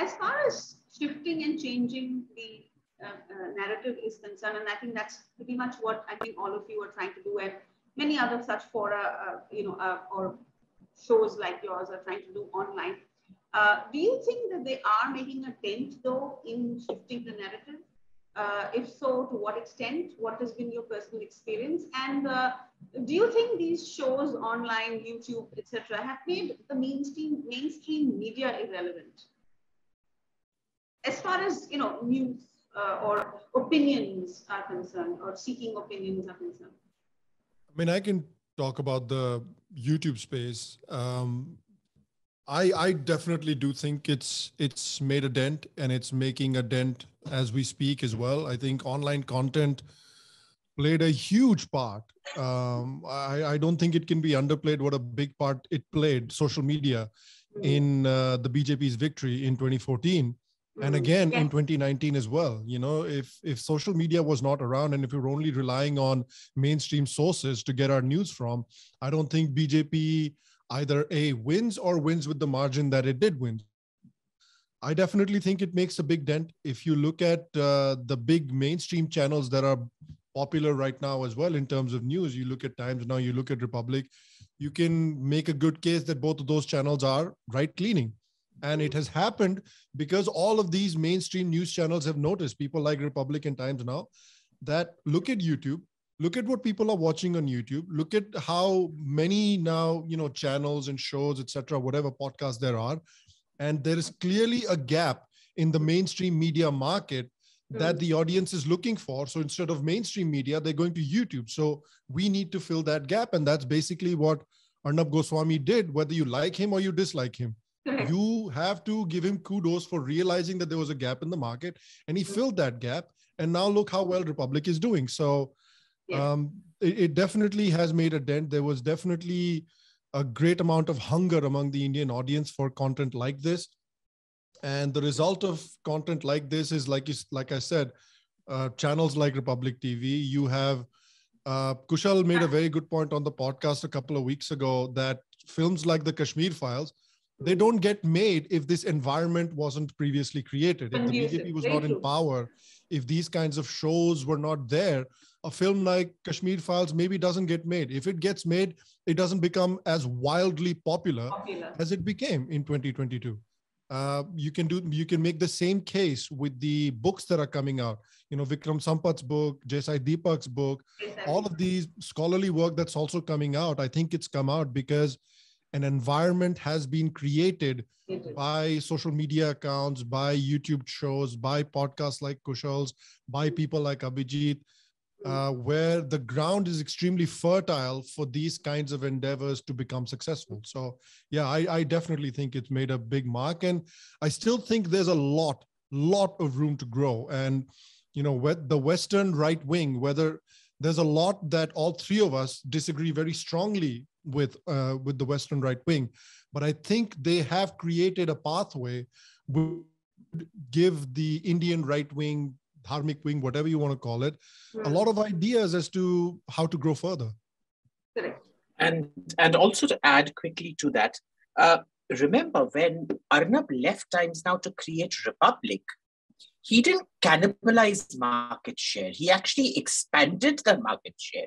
As far as shifting and changing the narrative is concerned, and I think that's pretty much what I think all of you are trying to do, and many other such fora, or shows like yours are trying to do online. Do you think that they are making a dent, though, in shifting the narrative? If so, to what extent? What has been your personal experience? And do you think these shows online, YouTube, etc., have made the mainstream media irrelevant? As far as news or opinions are concerned, or seeking opinions are concerned. I mean, I can talk about the YouTube space. I definitely do think it's made a dent, and it's making a dent as we speak as well. I think online content played a huge part. I don't think it can be underplayed what a big part it played, social media, in the BJP's victory in 2014. And again, in 2019 as well. If social media was not around, and if we were only relying on mainstream sources to get our news from, I don't think BJP either A, wins, or wins with the margin that it did win. I definitely think it makes a big dent. If you look at the big mainstream channels that are popular right now as well in terms of news, you look at Times Now, you look at Republic, you can make a good case that both of those channels are right-leaning. And it has happened because all of these mainstream news channels have noticed, people like Republic and Times Now, that look at YouTube, look at what people are watching on YouTube, look at how many now, channels and shows, etc., whatever podcasts there are. And there is clearly a gap in the mainstream media market that the audience is looking for. So instead of mainstream media, they're going to YouTube. So we need to fill that gap. And that's basically what Arnab Goswami did, whether you like him or you dislike him. You have to give him kudos for realizing that there was a gap in the market, and he filled that gap. And now look how well Republic is doing. So it definitely has made a dent. There was definitely a great amount of hunger among the Indian audience for content like this. And the result of content like this is, like I said, channels like Republic TV. You have Kushal made a very good point on the podcast a couple of weeks ago that films like the Kashmir Files, they don't get made if this environment wasn't previously created. If the BJP was not in power, if these kinds of shows were not there, a film like Kashmir Files maybe doesn't get made. If it gets made, it doesn't become as wildly popular as it became in 2022. You can make the same case with the books that are coming out. Vikram Sampat's book, Jesai Deepak's book, all of these scholarly work that's also coming out. I think it's come out because an environment has been created by social media accounts, by YouTube shows, by podcasts like Kushal's, by people like Abhijit, where the ground is extremely fertile for these kinds of endeavors to become successful. So yeah, I definitely think it's made a big mark. And I still think there's a lot of room to grow. And, the Western right wing, whether there's a lot that all three of us disagree very strongly with the Western right wing, but I think they have created a pathway which would give the Indian right wing, Dharmic wing, whatever you want to call it, a lot of ideas as to how to grow further. Correct. And also to add quickly to that, remember when Arnab left Times Now to create Republic, he didn't cannibalize market share. He actually expanded the market share.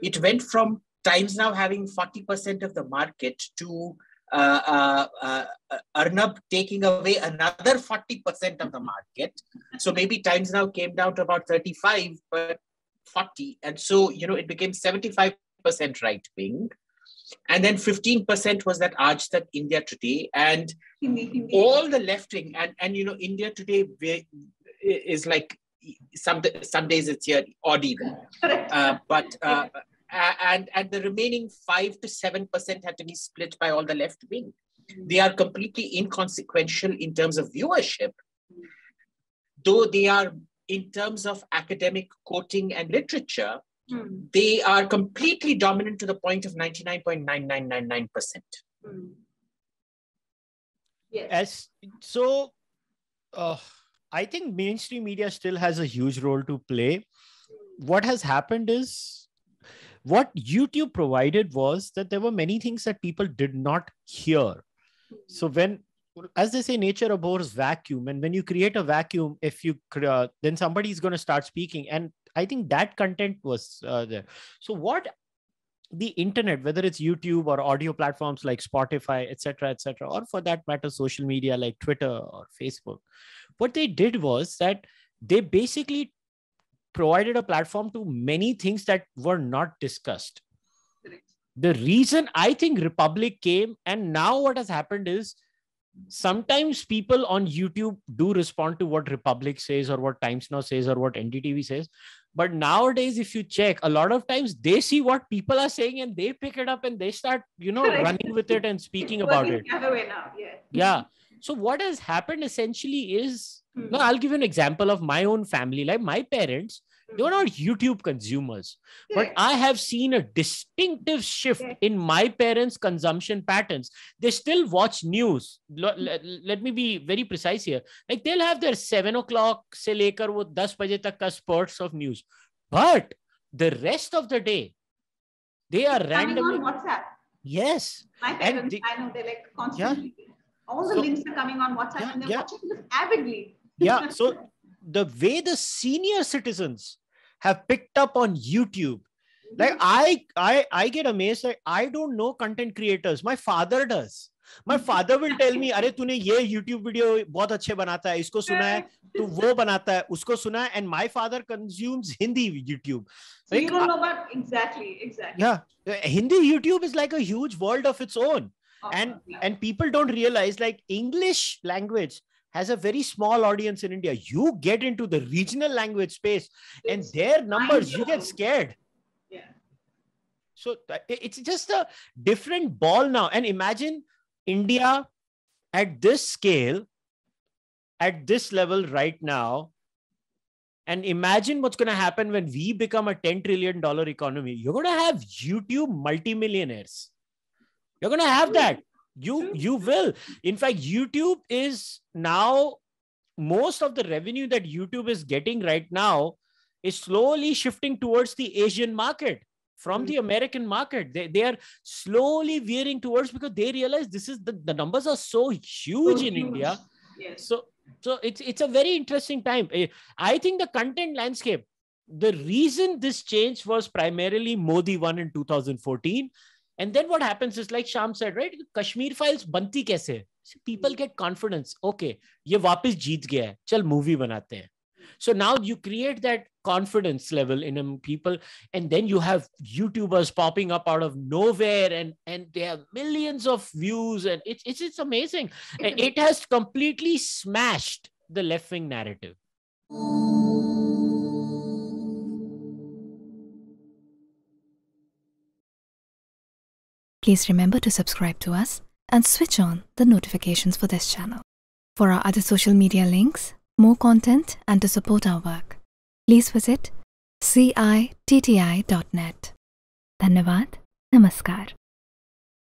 It went from Times Now having 40% of the market to Arnab taking away another 40% of the market. So maybe Times Now came down to about 35, but 40. And so, it became 75% right wing. And then 15% was that Aaj Tak India Today. And all the left wing, and India Today is like, some days it's here, odd even. And the remaining 5 to 7% had to be split by all the left wing. They are completely inconsequential in terms of viewership, though they are, in terms of academic quoting and literature, they are completely dominant to the point of 99.9999%. Yes. So I think mainstream media still has a huge role to play. What has happened is, what YouTube provided was that there were many things that people did not hear. So when as they say, nature abhors vacuum. And when you create a vacuum, then somebody is going to start speaking. And I think that content was there. So what the internet, whether it's YouTube or audio platforms like Spotify, etc., or for that matter, social media like Twitter or Facebook, what they did was that they basically provided a platform to many things that were not discussed. The reason I think Republic came, and now what has happened is sometimes people on YouTube do respond to what Republic says or what Times Now says or what NDTV says. But nowadays, if you check, a lot of times they see what people are saying and they pick it up and they start, running with it and speaking about it. Yeah. So what has happened essentially is, now I'll give you an example of my own family. Like my parents, they were not YouTube consumers, but I have seen a distinctive shift in my parents' consumption patterns. They still watch news. Let me be very precise here. Like they'll have their 7 o'clock se lekar wo 10 baje tak ka spurts of news. But the rest of the day, they are randomly on WhatsApp. Yes. My parents, I know, they're like constantly. All the links are coming on WhatsApp and they're watching this avidly. Yeah. So the way the senior citizens have picked up on YouTube, like I get amazed. Like, I don't know content creators. My father does. My father will tell me, "Arey, तूने ये YouTube video बहुत अच्छे बनाता है, इसको सुना है, तू वो बनाता है, उसको सुना है." And my father consumes Hindi YouTube. So like, you don't know about exactly. Yeah, Hindi YouTube is like a huge world of its own, and people don't realize like English language has a very small audience in India. You get into the regional language space and their numbers, you get scared. Yeah. So it's just a different ball now. And imagine India at this scale, at this level right now. And imagine what's going to happen when we become a $10 trillion economy. You're going to have YouTube multimillionaires. You're going to have that. You will. In fact, YouTube is now, most of the revenue that YouTube is getting right now is slowly shifting towards the Asian market from the American market. They are slowly veering towards, because they realize this is the numbers are so huge in India. Yes. So it's a very interesting time. I think the content landscape, the reason this changed was primarily Modi won in 2014. And then what happens is, like Sham said, right? Kashmir files banti kaise? So people get confidence. Okay, ye wapis jeet gaya hai. Chal movie banate hain. So now you create that confidence level in people, and then you have YouTubers popping up out of nowhere, and they have millions of views, and it's amazing. It has completely smashed the left-wing narrative. Please remember to subscribe to us and switch on the notifications for this channel. For our other social media links, more content, and to support our work, please visit citti.net. Dhanyavad. Namaskar.